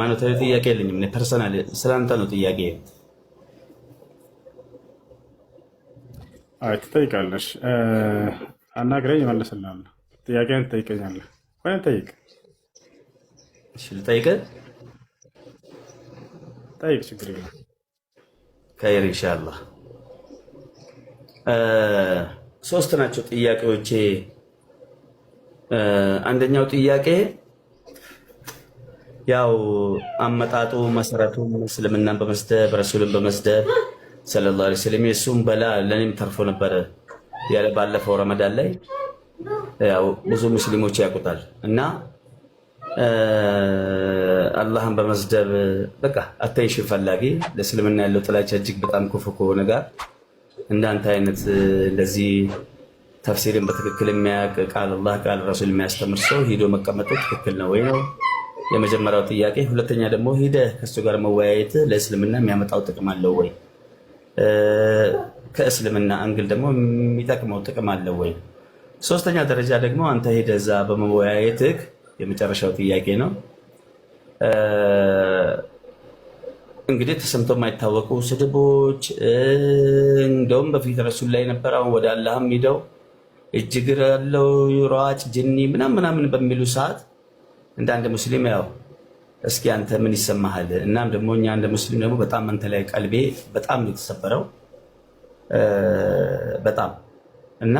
ሃይማኖታዊ ጥያቄ የለኝም። እኔ ፐርሰናል ስለአንተ ነው ጥያቄ። አይ ትጠይቃለሽ፣ አናግረኝ እመልስልሃለሁ። ጥያቄን ትጠይቀኛለህ ወይም ጠይቅ። እሺ ልጠይቅህ? ጠይቅ፣ ችግር የለም። ከይር ኢንሻአላህ። ሶስት ናቸው ጥያቄዎቼ። አንደኛው ጥያቄ ያው አመጣጡ መሰረቱ እስልምናን በመስደብ ረሱልን በመስደብ ሰለላሁ ዐለይሂ ወሰለም የሱም በላ ለኔም ተርፎ ነበረ ያለ ባለፈው ረመዳን ላይ ያው ብዙ ሙስሊሞች ያውቁታል። እና አላህን በመስደብ በቃ አቴንሽን ፈላጊ ለእስልምና ያለው ጥላቻ እጅግ በጣም ክፉ ከሆነ ጋር እንዳንተ አይነት እንደዚህ ተፍሲርን በትክክል የሚያውቅ ቃል አላህ ቃል ረሱል የሚያስተምር ሰው ሂዶ መቀመጡ ትክክል ነው ወይ ነው የመጀመሪያው ጥያቄ። ሁለተኛ ደግሞ ሂደህ ከሱ ጋር መወያየት ለእስልምና የሚያመጣው ጥቅም አለው ወይ? ከእስልምና አንግል ደግሞ የሚጠቅመው ጥቅም አለው ወይ? ሶስተኛ ደረጃ ደግሞ አንተ ሂደህ እዛ በመወያየትህ የመጨረሻው ጥያቄ ነው እንግዲህ ተሰምቶ የማይታወቁ ስድቦች እንደውም በፊት ረሱል ላይ ነበር፣ አሁን ወደ አላህም ሂደው እጅግር ያለው ሯጭ ጅኒ ምናምን በሚሉ ሰዓት እንደ አንድ ሙስሊም ያው እስኪ አንተ ምን ይሰማሃል? እናም ደግሞ እኛ እንደ ሙስሊም ደግሞ በጣም አንተ ላይ ቀልቤ በጣም የተሰበረው በጣም እና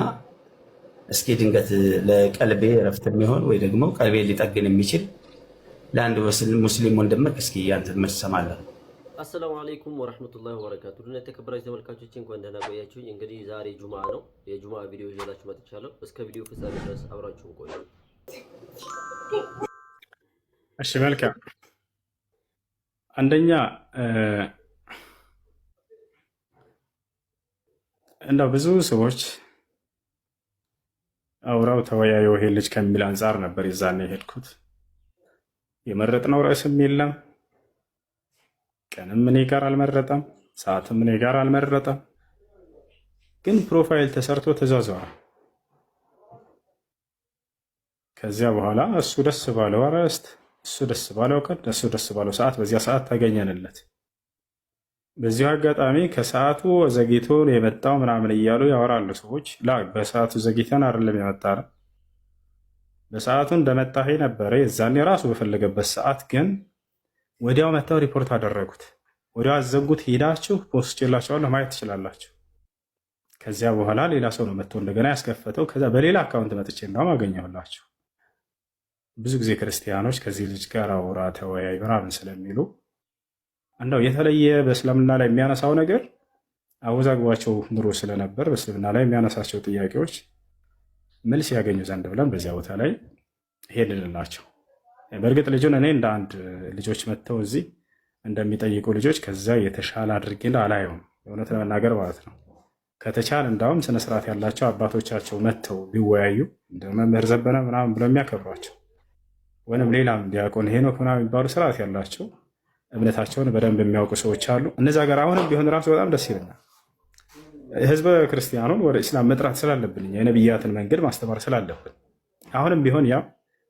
እስኪ ድንገት ለቀልቤ እረፍት የሚሆን ወይ ደግሞ ቀልቤ ሊጠግን የሚችል ለአንድ ሙስሊም ወንድምህ እስኪ አንተ ምን ትሰማለህ? አሰላሙ አለይኩም ወራህመቱላሂ ወበረካቱ። ድና የተከበራችሁ ተመልካቾች እንኳን ደህና ቆያችሁኝ። እንግዲህ ዛሬ ጁማ ነው። የጁማ ቪዲዮ ይዤላችሁ መጥቻለሁ። እስከ ቪዲዮ ፍጻሜ ድረስ አብራችሁን ቆዩ። እሺ መልካም። አንደኛ እንደው ብዙ ሰዎች አውራው ተወያየው ይሄ ልጅ ከሚል አንጻር ነበር የዛኔ የሄድኩት። የመረጥነው ርዕስም የለም፣ ቀንም እኔ ጋር አልመረጠም፣ ሰዓትም እኔ ጋር አልመረጠም። ግን ፕሮፋይል ተሰርቶ ተዟዟረ። ከዚያ በኋላ እሱ ደስ ባለው አርዕስት፣ እሱ ደስ ባለው ቀን፣ እሱ ደስ ባለው ሰዓት በዚያ ሰዓት ተገኘንለት። በዚሁ አጋጣሚ ከሰዓቱ ዘግይቶ የመጣው ምናምን እያሉ ያወራሉ ሰዎች። ላ በሰዓቱ ዘግይተን አይደለም የመጣ ነው፣ በሰዓቱ እንደመጣ ነበረ የዛኔ ራሱ በፈለገበት ሰዓት። ግን ወዲያው መጥተው ሪፖርት አደረጉት፣ ወዲያው አዘጉት። ሄዳችሁ ፖስት ችላቸዋለሁ ማየት ትችላላችሁ። ከዚያ በኋላ ሌላ ሰው ነው መጥቶ እንደገና ያስከፈተው። ከዛ በሌላ አካውንት መጥቼ እንዳውም አገኘሁላችሁ። ብዙ ጊዜ ክርስቲያኖች ከዚህ ልጅ ጋር አውራ ተወያይ ምናምን ስለሚሉ እንደው የተለየ በእስልምና ላይ የሚያነሳው ነገር አወዛግቧቸው ኑሮ ስለነበር በእስልምና ላይ የሚያነሳቸው ጥያቄዎች መልስ ያገኙ ዘንድ ብለን በዚያ ቦታ ላይ ሄድንላቸው። በእርግጥ ልጁን እኔ እንደ አንድ ልጆች መጥተው እዚህ እንደሚጠይቁ ልጆች ከዛ የተሻለ አድርጌ አላየውም፣ እውነት ለመናገር ማለት ነው። ከተቻለ እንዳውም ስነስርዓት ያላቸው አባቶቻቸው መጥተው ቢወያዩ እንደ መምህር ዘበነ ምናምን ብለው የሚያከብሯቸው ወይም ሌላም ዲያቆን ሄኖክ ምናምን የሚባሉ ስርዓት ያላቸው እምነታቸውን በደንብ የሚያውቁ ሰዎች አሉ። እነዚያ ጋር አሁንም ቢሆን ራሱ በጣም ደስ ይለኛል። ህዝበ ክርስቲያኑን ወደ ኢስላም መጥራት ስላለብን የነቢያትን መንገድ ማስተማር ስላለብን አሁንም ቢሆን ያው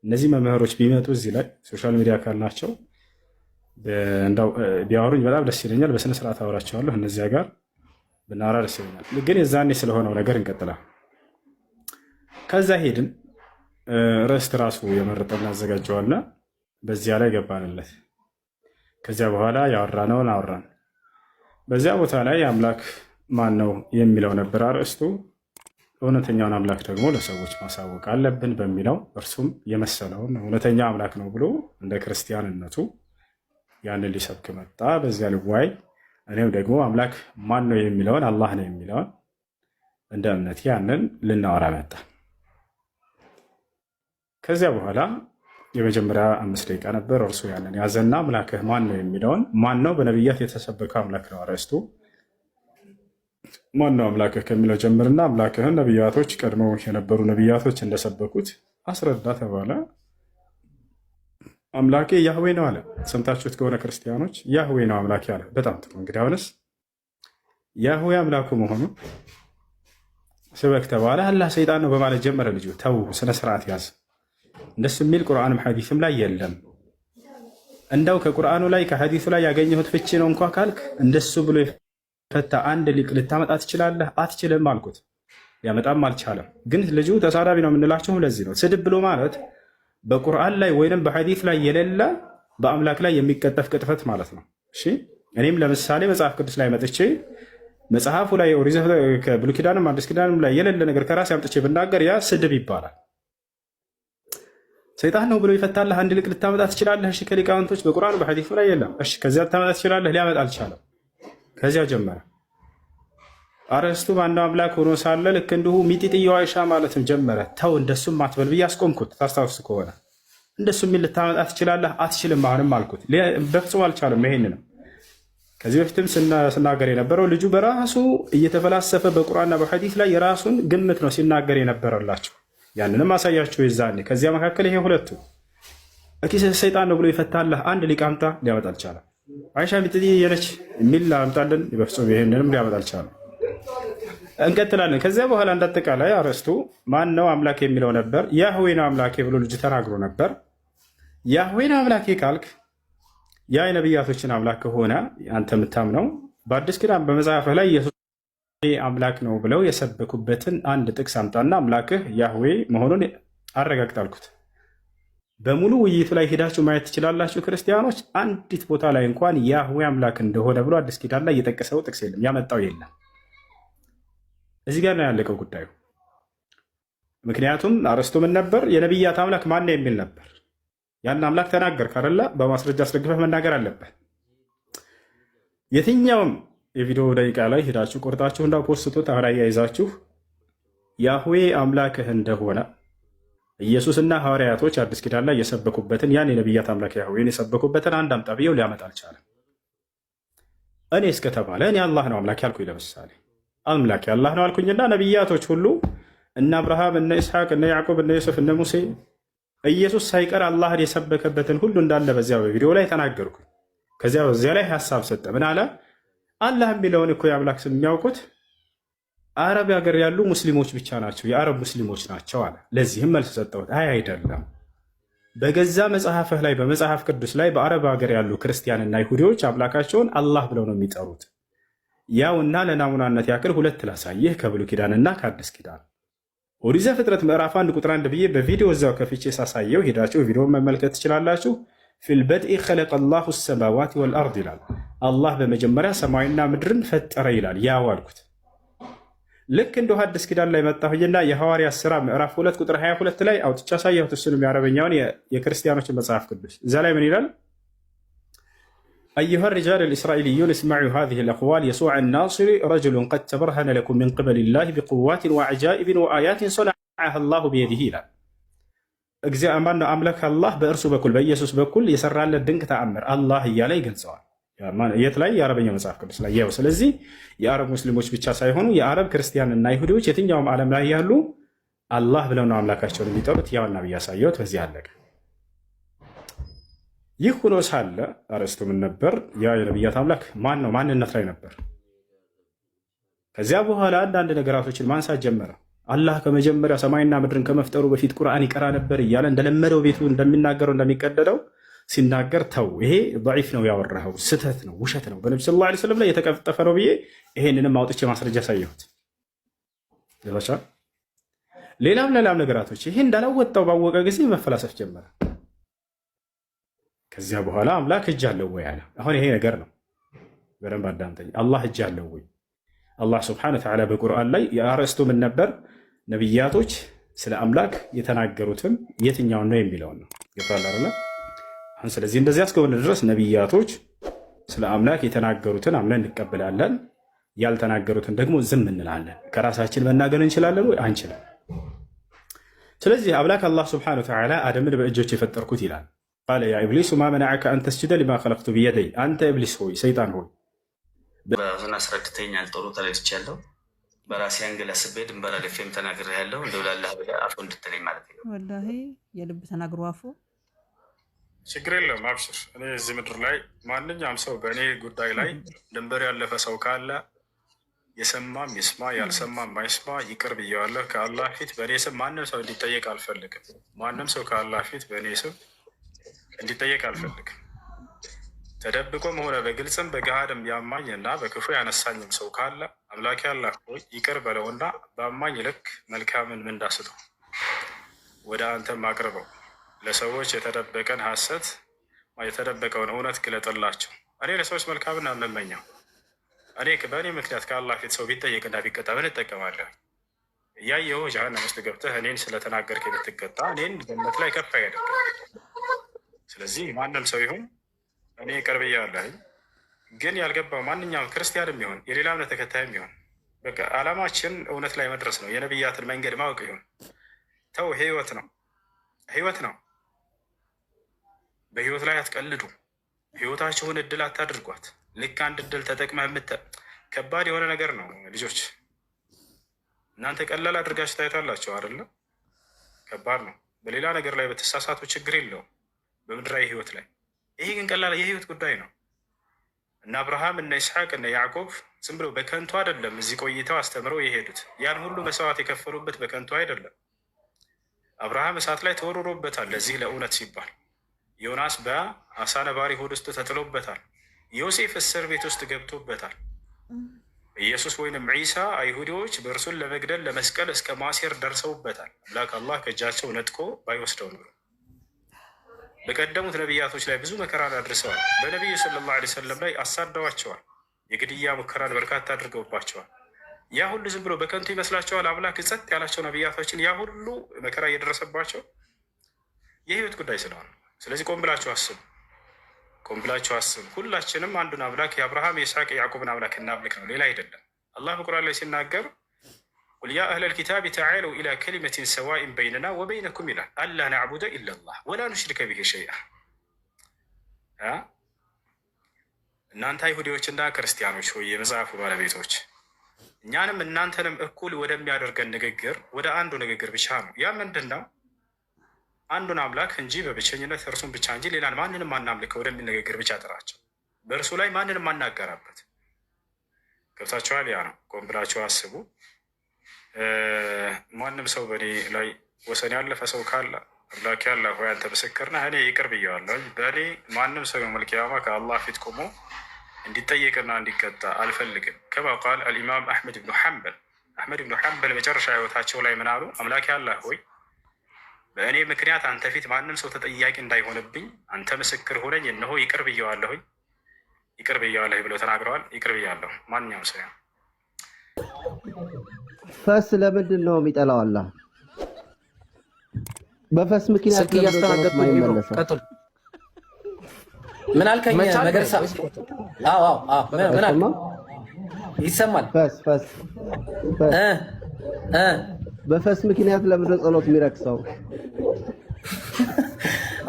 እነዚህ መምህሮች ቢመጡ እዚህ ላይ ሶሻል ሚዲያ ካልናቸው ቢያወሩኝ በጣም ደስ ይለኛል። በስነ ስርዓት አወራቸዋለሁ። እነዚያ ጋር ብናወራ ደስ ይለኛል። ግን የዛኔ ስለሆነው ነገር እንቀጥላል። ከዛ ሄድን። ርዕስት ራሱ የመረጠን አዘጋጀዋልና በዚያ ላይ ገባንለት። ከዚያ በኋላ ያወራነውን አወራን። በዚያ ቦታ ላይ አምላክ ማን ነው የሚለው ነበር አርዕስቱ። እውነተኛውን አምላክ ደግሞ ለሰዎች ማሳወቅ አለብን በሚለው እርሱም የመሰለውን እውነተኛ አምላክ ነው ብሎ እንደ ክርስቲያንነቱ ያንን ሊሰብክ መጣ። በዚያ ልዋይ እኔም ደግሞ አምላክ ማን ነው የሚለውን አላህ ነው የሚለውን እንደ እምነት ያንን ልናወራ መጣ። ከዚያ በኋላ የመጀመሪያ 5 ደቂቃ ነበር። እርሱ ያንን ያዘና አምላክህ ማን ነው የሚለውን ማን ነው በነቢያት የተሰበከ አምላክ ነው አርዕስቱ። ማን ነው አምላክህ ከሚለው ጀምርና አምላክህን ነቢያቶች ቀድመው የነበሩ ነቢያቶች እንደሰበኩት አስረዳ ተባለ። አምላኬ ያህዌ ነው አለ። ሰምታችሁት ከሆነ ክርስቲያኖች ያህዌ ነው አምላኬ አለ። በጣም ጥሩ። እንግዲህ አሁንስ ያህዌ አምላኩ መሆኑ ስበክ ተባለ። አላህ ሰይጣን ነው በማለት ጀመረ። ልጁ ተው፣ ስነ ስርዓት ያዝ። እንደሱ የሚል ቁርአንም ሐዲስም ላይ የለም። እንደው ከቁርአኑ ላይ ከሐዲሱ ላይ ያገኘሁት ፍቺ ነው እንኳ ካልክ እንደሱ ብሎ የፈታ አንድ ሊቅ ልታመጣ ትችላለህ? አትችልም አልኩት። ሊያመጣም አልቻለም። ግን ልጁ ተሳዳቢ ነው የምንላቸው ለዚህ ነው። ስድብ ብሎ ማለት በቁርአን ላይ ወይንም በሐዲስ ላይ የሌለ በአምላክ ላይ የሚቀጠፍ ቅጥፈት ማለት ነው። እሺ እኔም ለምሳሌ መጽሐፍ ቅዱስ ላይ መጥቼ መጽሐፉ ላይ ብሉይ ኪዳንም አዲስ ኪዳንም ላይ የሌለ ነገር ከራሴ አምጥቼ ብናገር ያ ስድብ ይባላል። ሰይጣን ነው ብሎ ይፈታልህ አንድ ሊቅ ልታመጣ ትችላለህ? እሺ ከሊቃውንቶች በቁርአን በሐዲሱ ላይ የለም። እሺ ከዚያ ልታመጣ ትችላለህ? ሊያመጣ አልቻለም። ከዚያ ጀመረ። አረስቱ ማነው አምላክ ሆኖ ሳለ ልክ እንዲሁ ሚጢጥየው አይሻ ማለትም ጀመረ። ተው እንደሱም አትበል ብዬ አስቆምኩት። ታስታውስ ከሆነ እንደሱ የሚል ልታመጣ ትችላለህ? አትችልም አሁንም አልኩት። በፍጹም አልቻለም። ይሄን ነው ከዚህ በፊትም ስናገር የነበረው። ልጁ በራሱ እየተፈላሰፈ በቁርአንና በሐዲስ ላይ የራሱን ግምት ነው ሲናገር የነበረላቸው። ያንንም አሳያቸው የዛኔ። ከዚያ መካከል ይሄ ሁለቱ እኪስ ሰይጣን ነው ብሎ ይፈታልህ አንድ ሊቅ አምጣ፣ ሊያመጣ አልቻለም። አይሻ ሚጢጥዬ ነች የሚል አምጣልን፣ በፍጹም ይሄንንም ሊያመጣ አልቻለም። እንቀጥላለን። ከዚያ በኋላ እንዳጠቃላይ አረስቱ ማን ነው አምላክ የሚለው ነበር። ያህዌ ነው አምላኬ ብሎ ልጁ ተናግሮ ነበር። ያህዌ ነው አምላኬ ካልክ ያ የነቢያቶችን አምላክ ከሆነ አንተ የምታምነው በአዲስ ኪዳን በመጽሐፍህ ላይ ኢየሱስ አምላክ ነው ብለው የሰበኩበትን አንድ ጥቅስ አምጣና አምላክህ ያህዌ መሆኑን አረጋግጥ አልኩት። በሙሉ ውይይቱ ላይ ሄዳችሁ ማየት ትችላላችሁ ክርስቲያኖች። አንዲት ቦታ ላይ እንኳን ያህዌ አምላክ እንደሆነ ብሎ አዲስ ኪዳን ላይ የጠቀሰው ጥቅስ የለም፣ ያመጣው የለም። እዚህ ጋር ነው ያለቀው ጉዳዩ። ምክንያቱም አረስቱ ምን ነበር? የነቢያት አምላክ ማን ነው የሚል ነበር። ያን አምላክ ተናገር ካረላ በማስረጃ አስደግፈህ መናገር አለበት። የትኛውም የቪዲዮ ደቂቃ ላይ ሄዳችሁ ቆርጣችሁ እንዳው ፖስቶ ታህራያ ይዛችሁ ያህዌ አምላክህ እንደሆነ ኢየሱስና ሐዋርያቶች አዲስ ኪዳን ላይ የሰበኩበትን ያን የነቢያት አምላክ ያህዌን የሰበኩበትን አንድ አምጣ ብዬው ሊያመጣ አልቻለም። እኔ እስከተባለ እኔ አላህ ነው አምላክ ያልኩኝ፣ ለምሳሌ አምላክ አላህ ነው አልኩኝና ነቢያቶች ሁሉ እነ አብርሃም፣ እነ ኢስሐቅ፣ እነ ያዕቆብ፣ እነ ዮሴፍ፣ እነ ሙሴ ኢየሱስ ሳይቀር አላህን የሰበከበትን ሁሉ እንዳለ በዚያ በቪዲዮ ላይ ተናገርኩኝ። ከዚያ በዚያ ላይ ሀሳብ ሰጠ። ምን አለ? አላህ የሚለውን እኮ የአምላክ ስም የሚያውቁት አረብ ሀገር ያሉ ሙስሊሞች ብቻ ናቸው፣ የአረብ ሙስሊሞች ናቸው አለ። ለዚህም መልስ ሰጠሁት። አይ አይደለም፣ በገዛ መጽሐፍህ ላይ በመጽሐፍ ቅዱስ ላይ በአረብ ሀገር ያሉ ክርስቲያንና ይሁዲዎች አምላካቸውን አላህ ብለው ነው የሚጠሩት። ያውና ለናሙናነት ያክል ሁለት ላሳይህ ከብሉይ ኪዳንና ከአዲስ ኪዳን። ኦሪት ዘፍጥረት ምዕራፍ 1 ቁጥር 1 ብዬ በቪዲዮ እዛው ከፍቼ ሳሳየው ሄዳችሁ ቪዲዮን መመልከት ትችላላችሁ። ፊልበድኢ ኸለቀ ላሁ ሰማዋት ወልአርድ ይላል። አላህ በመጀመሪያ ሰማይና ምድርን ፈጠረ ይላል። ያው አልኩት። ልክ እንደ አዲስ ኪዳን ላይ መጣሁኝና የሐዋርያት ሥራ ምዕራፍ 2 ቁጥር 22 ላይ አውጥቻ ሳየሁት። እሱንም የአረበኛውን የክርስቲያኖችን መጽሐፍ ቅዱስ እዛ ላይ ምን ይላል? أيها الرجال الإسرائيليون اسمعوا هذه الأقوال يسوع الناصري رجل قد تبرهن لكم من قبل الله بقوات وعجائب وآيات صنعها الله بيده ይላል። እግዚአ ማን አምላክ አላህ በእርሱ በኩል በኢየሱስ በኩል የሰራለት ድንቅ ተአምር አላህ እያለ ይገልጸዋል። የት ላይ? የአረበኛ መጽሐፍ ቅዱስ ላይ ያው። ስለዚህ የአረብ ሙስሊሞች ብቻ ሳይሆኑ የአረብ ክርስቲያንና ይሁዲዎች የትኛውም ዓለም ላይ ያሉ አላህ ብለው ነው አምላካቸውን የሚጠሩት። ያውና ብያሳየሁት በዚህ አለቀ። ይህ ሆኖ ሳለ አረስቱ ምን ነበር? ያ የነቢያት አምላክ ማን ነው? ማንነት ላይ ነበር። ከዚያ በኋላ አንዳንድ ነገራቶችን ማንሳት ጀመረ። አላህ ከመጀመሪያ ሰማይና ምድርን ከመፍጠሩ በፊት ቁርአን ይቀራ ነበር እያለ እንደለመደው ቤቱ እንደሚናገረው እንደሚቀደደው ሲናገር ተው፣ ይሄ ضعيف ነው ያወራኸው፣ ስህተት ነው፣ ውሸት ነው፣ በነብዩ ሰለላሁ ዐለይሂ ወሰለም ላይ የተቀጠፈ ነው ብዬ ይሄንንም አውጥቼ ማስረጃ ሳየሁት። ሌላም ነገራቶች ይሄ እንዳላወጣው ባወቀ ጊዜ መፈላሰፍ ጀመረ። ከዚያ በኋላ አምላክ እጅ አለው ወይ አለ። አሁን ይሄ ነገር ነው፣ በደንብ አዳምጠኝ። አላህ እጅ አለው ወይ? አላህ ሱብሓነሁ ወተዓላ በቁርአን ላይ የአርዕስቱ ምን ነበር? ነቢያቶች ስለ አምላክ የተናገሩትን የትኛውን ነው የሚለውን ነው። ይባል አይደል? አሁን ስለዚህ እንደዚህ እስከሆነ ድረስ ነቢያቶች ስለ አምላክ የተናገሩትን አምነን እንቀበላለን፣ ያልተናገሩትን ደግሞ ዝም እንላለን። ከራሳችን መናገር እንችላለን ወይ? አንችልም። ስለዚህ አምላክ አላህ ሱብሓነሁ ወተዓላ አደምን በእጆች የፈጠርኩት ይላል። ቃለ ያ ኢብሊሱ ማ መነዐከ አን ተስጁደ ሊማ ኸለቅቱ ቢየደይ፣ አንተ ኢብሊስ ሆይ ሰይጣን ሆይ በራስን አስረድተኛል። ጥሩ ተረድቻለሁ። በራሴ አንግል አስቤ ድንበር አልፌም ተናግሬያለሁ። እንደው ላላህ ብለህ አፉ እንድትለኝ ማለት ነው። ወላሂ የልብ ተናግሮ አፉ ችግር የለውም አብሽር። እኔ እዚህ ምድር ላይ ማንኛውም ሰው በእኔ ጉዳይ ላይ ድንበር ያለፈ ሰው ካለ የሰማም ይስማ፣ ያልሰማም አይስማ፣ ይቅር ብየዋለሁ። ከአላህ ፊት በእኔ ስም ማንም ሰው እንዲጠየቅ አልፈልግም። ማንም ሰው ከአላህ ፊት በእኔ ስም እንዲጠየቅ አልፈልግም። ተደብቆም ሆነ በግልጽም በገሃድም ያማኝና በክፉ ያነሳኝም ሰው ካለ አምላኬ አላህ ሆይ ይቅር በለውና በአማኝ ልክ መልካምን ምንዳ ስጠው፣ ወደ አንተም አቅርበው። ለሰዎች የተደበቀን ሐሰት የተደበቀውን እውነት ግለጥላቸው። እኔ ለሰዎች መልካምን አልመኘው። እኔ በእኔ ምክንያት ከአላህ ፊት ሰው ቢጠየቅና ቢቀጣ ምን እጠቀማለሁ? እያየሁ ጀሃነም ውስጥ ገብተህ እኔን ስለተናገርክ ብትቀጣ እኔን ጀነት ላይ ከፍ አያደርግም። ስለዚህ ማንም ሰው ይሁን እኔ ቅርብ እያለሁ ግን ያልገባው ማንኛውም ክርስቲያንም ይሁን የሌላ እምነት ተከታይም ይሁን በቃ ዓላማችን እውነት ላይ መድረስ ነው። የነቢያትን መንገድ ማወቅ ይሁን ተው፣ ህይወት ነው፣ ህይወት ነው። በህይወት ላይ አትቀልዱ። ህይወታችሁን እድል አታድርጓት። ልክ አንድ እድል ተጠቅመህ ከባድ የሆነ ነገር ነው ልጆች። እናንተ ቀላል አድርጋችሁ ታዩታላችሁ አይደለም? ከባድ ነው። በሌላ ነገር ላይ በተሳሳቱ ችግር የለውም በምድራዊ ህይወት ላይ። ይሄ ግን ቀላል የህይወት ጉዳይ ነው። እነ አብርሃም እነ ይስሐቅ እነ ያዕቆብ ዝም ብለው በከንቱ አይደለም እዚህ ቆይተው አስተምረው የሄዱት። ያን ሁሉ መስዋዕት የከፈሉበት በከንቱ አይደለም። አብርሃም እሳት ላይ ተወርሮበታል ለዚህ ለእውነት ሲባል። ዮናስ በአሳ ነባሪ ሆድ ውስጥ ተጥሎበታል። ዮሴፍ እስር ቤት ውስጥ ገብቶበታል። ኢየሱስ ወይንም ዒሳ አይሁዲዎች በእርሱን ለመግደል ለመስቀል እስከ ማሴር ደርሰውበታል። አምላክ አላህ ከእጃቸው ነጥቆ ባይወስደው ኖሮ። በቀደሙት ነቢያቶች ላይ ብዙ መከራን አድርሰዋል። በነቢዩ ሰለላሁ ዐለይሂ ወሰለም ላይ አሳደዋቸዋል። የግድያ ሙከራን በርካታ አድርገውባቸዋል። ያ ሁሉ ዝም ብሎ በከንቱ ይመስላቸዋል? አምላክ ጸጥ ያላቸው ነቢያቶችን ያ ሁሉ መከራ እየደረሰባቸው የህይወት ጉዳይ ስለሆነ፣ ስለዚህ ቆም ብላችሁ አስቡ፣ ቆም ብላችሁ አስቡ። ሁላችንም አንዱን አምላክ የአብርሃም የይስሐቅ የያዕቆብን አምላክ እናምልክ ነው፣ ሌላ አይደለም። አላህ በቁርአን ላይ ሲናገር ቁል ያ አህለል ኪታብ ተዓለው ኢላ ከሊመቲን ሰዋኢን በይነና ወበይነኩም ይላል። አላ ነዕቡደ ኢለላህ ወላ ኑሽሪከ ቢሂ ሸይአ። እናንተ አይሁዲዎችና ክርስቲያኖች ሆይ የመጽሐፉ ባለቤቶች እኛንም እናንተንም እኩል ወደሚያደርገን ንግግር ወደ አንዱ ንግግር ብቻ ነው። ያ ምንድን ነው? አንዱን አምላክ እንጂ በብቸኝነት እርሱን ብቻ እንጂ ሌላን ማንንም አናምልክ ወደሚል ንግግር ብቻ ጥራቸው። በእርሱ ላይ ማንንም አናገራበት። ገብታችኋል? ያ ነው። ቆም ብላችሁ አስቡ። ማንም ሰው በእኔ ላይ ወሰን ያለፈ ሰው ካለ አምላክ ያለ ሆይ አንተ ምስክር ነህ፣ እኔ ይቅር ብዬዋለሁ። በእኔ ማንም ሰው የውመል ቂያማ ከአላህ ፊት ቆሞ እንዲጠየቅና እንዲቀጣ አልፈልግም። ከማ ቃል አልኢማም አሕመድ ብኑ ሐንበል መጨረሻ ህይወታቸው ላይ ምን አሉ? አምላክ ያለ ሆይ በእኔ ምክንያት አንተ ፊት ማንም ሰው ተጠያቂ እንዳይሆንብኝ አንተ ምስክር ሆነኝ፣ እነሆ ይቅር ብዬዋለሁኝ፣ ይቅር ብዬዋለሁ ብለው ተናግረዋል። ይቅር ብያለሁ። ማንኛውም ሰው ፈስ ለምንድን ነው የሚጠላው? አላህ በፈስ ምክንያት ቀጥል። ምን አልከኝ? ነገርሳ? አዎ ምን አልከኝ? ይሰማል። ፈስ በፈስ ምክንያት ለምንድን ነው ጸሎት የሚረክሰው?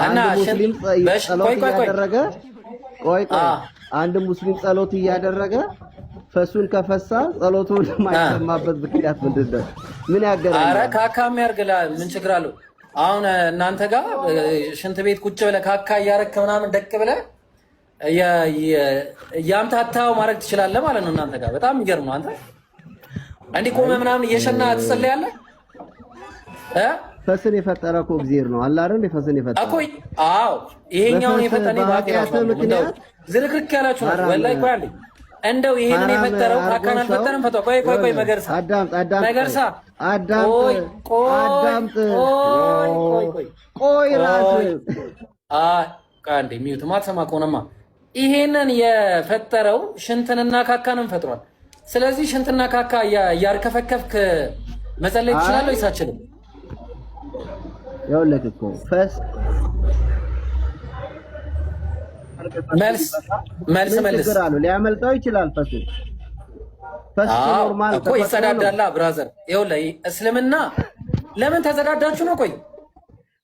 አንድ ሙስሊም ጸሎት እያደረገ አንድ ሙስሊም ጸሎት እያደረገ ፈሱን ከፈሳ ጸሎቱን የማይሰማበት ምክንያት ምንድን ነው? ምን ያገናኛል? ኧረ ካካም ያርግላል። ምን ችግር አለው? አሁን እናንተ ጋር ሽንት ቤት ቁጭ ብለህ ካካ እያረክ ምናምን ደቅ ብለህ እያምታታው ማድረግ ትችላለህ ማለት ነው። እናንተ ጋር በጣም የሚገርም ነው። አንተ እንዲህ ቆመህ ምናምን እየሸና ትጸልያለህ። ፈስን የፈጠረ እኮ እግዚአብሔር ነው። አላህ አይደል? ፈስን የፈጠረ እኮ አዎ፣ ይሄኛውን የፈጠረ ነው። ዝርክርክ ያላችሁ ነው ወላሂ። ቆይ አለኝ እንደው ይሄንን የፈጠረው ካካን አልፈጠረም። ፈቶ ቆይ መገርሳ ቆይ አንዴ ሚዩት ማትሰማ ከሆነማ ይሄንን የፈጠረው ሽንትንና ካካንም ፈጥሯል። ስለዚህ ሽንትና ካካ እያርከፈከፍክ መጸለይ ትችላለህ ወይስ አትችልም? ያውልህ እኮ ፈስ መልስ ሊያመልጠው ይችላል። ፈስ ኖርማል እኮ ይጸዳዳላ። ብራዘር ይኸውልህ እስልምና ለምን ተዘዳዳችሁ ነው? ቆይ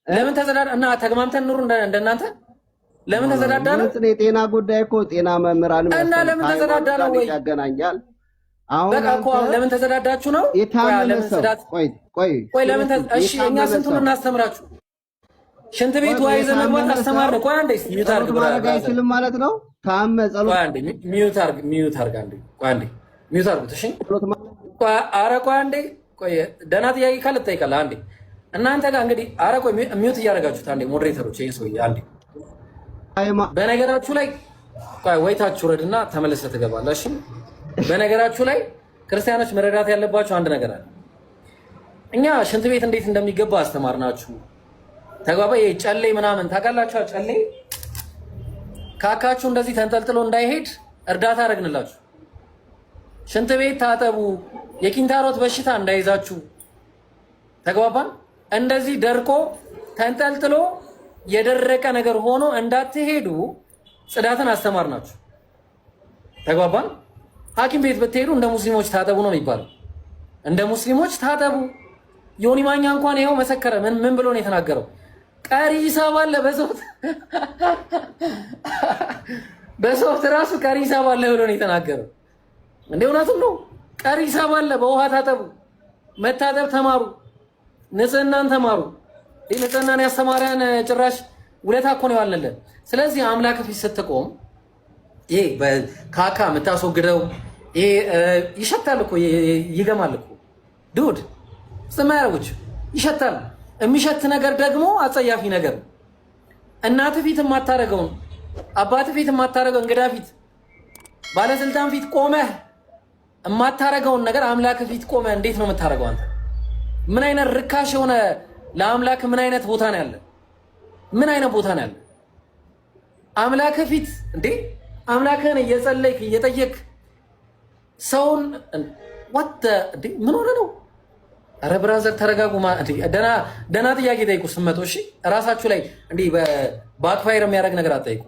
ለምን ተዘዳዳ እና ተግማምተን ኑሩ እንደናንተ ለምን ተዘዳዳ ነው? የጤና ጉዳይ እኮ ጤና መምህራን እና ለምን ተዘዳዳ ነው? ወይ ያገናኛል። አሁን በቃ እኮ ለምን ተዘዳዳችሁ ነው? ቆይ ለምን እሺ፣ እኛ ስንቱን እናስተምራችሁ? ሽንት ቤት ዋይ ዘመን አስተማር ነው። ቆይ አንዴ ሚዩት አርግ አይችልም ማለት ነው። ታመ ጸሎት ቆይ አንዴ ሚዩት አርግ አንዴ ቆይ አንዴ ሚዩት አርጉት። እሺ ኧረ ቆይ አንዴ ቆይ ደህና ጥያቄ ካለ ትጠይቃለህ። አንዴ እናንተ ጋር እንግዲህ ኧረ ቆይ ሚዩት እያደረጋችሁት አንዴ ሞዴሬተሮች፣ ይሄን ሰውዬ አንዴ በነገራችሁ ላይ ወይታችሁ ረድና ተመለሰ ትገባለህ። እሺ በነገራችሁ ላይ ክርስቲያኖች መረዳት ያለባችሁ አንድ ነገር አለ። እኛ ሽንት ቤት እንዴት እንደሚገባ አስተማርናችሁ። ተግባባ። ጨሌ ምናምን ታውቃላችሁ። ጨሌ ካካችሁ እንደዚህ ተንጠልጥሎ እንዳይሄድ እርዳታ አደረግንላችሁ። ሽንት ቤት ታጠቡ፣ የኪንታሮት በሽታ እንዳይዛችሁ። ተግባባን። እንደዚህ ደርቆ ተንጠልጥሎ የደረቀ ነገር ሆኖ እንዳትሄዱ ጽዳትን አስተማርናችሁ። ተግባባን። ሐኪም ቤት ብትሄዱ እንደ ሙስሊሞች ታጠቡ ነው የሚባለው። እንደ ሙስሊሞች ታጠቡ። ዮኒ ማኛ እንኳን ይኸው መሰከረ። ምን ብሎ ነው የተናገረው? ቀሪ ሂሳብ አለ በሶፍት ራሱ ቀሪ ሂሳብ አለ ብሎ ነው የተናገረው። እንደ እውነቱም ነው። ቀሪ ሂሳብ አለ። በውሃ ታጠቡ፣ መታጠብ ተማሩ፣ ንጽህናን ተማሩ። ንጽህናን ያስተማሪያን ጭራሽ ውለታ እኮ ነው ያልንልን። ስለዚህ አምላክ ፊት ስትቆም ይሄ በካካ የምታስወግደው ይሄ ይሸታል እኮ ይገማል እኮ ዱድ ስማያውጭ ይሸታል። የሚሸት ነገር ደግሞ አጸያፊ ነገር። እናት ፊት የማታረገውን አባት ፊት የማታረገው እንግዳ ፊት ባለስልጣን ፊት ቆመህ የማታረገውን ነገር አምላክ ፊት ቆመህ እንዴት ነው የምታረገው አንተ? ምን አይነት ርካሽ የሆነ ለአምላክ ምን አይነት ቦታ ነው ያለ? ምን አይነት ቦታ ነው ያለ? አምላክ ፊት እንዴ አምላክህን እየጸለይክ እየጠየቅ ሰውን ወጥ እንዴ ምን ሆነ ነው? ኧረ ብራዘር ተረጋጉ። ደና ጥያቄ ጠይቁ ስትመጡ። እሺ እራሳችሁ ላይ እንዲህ በባክፋየር የሚያደርግ ነገር አትጠይቁ።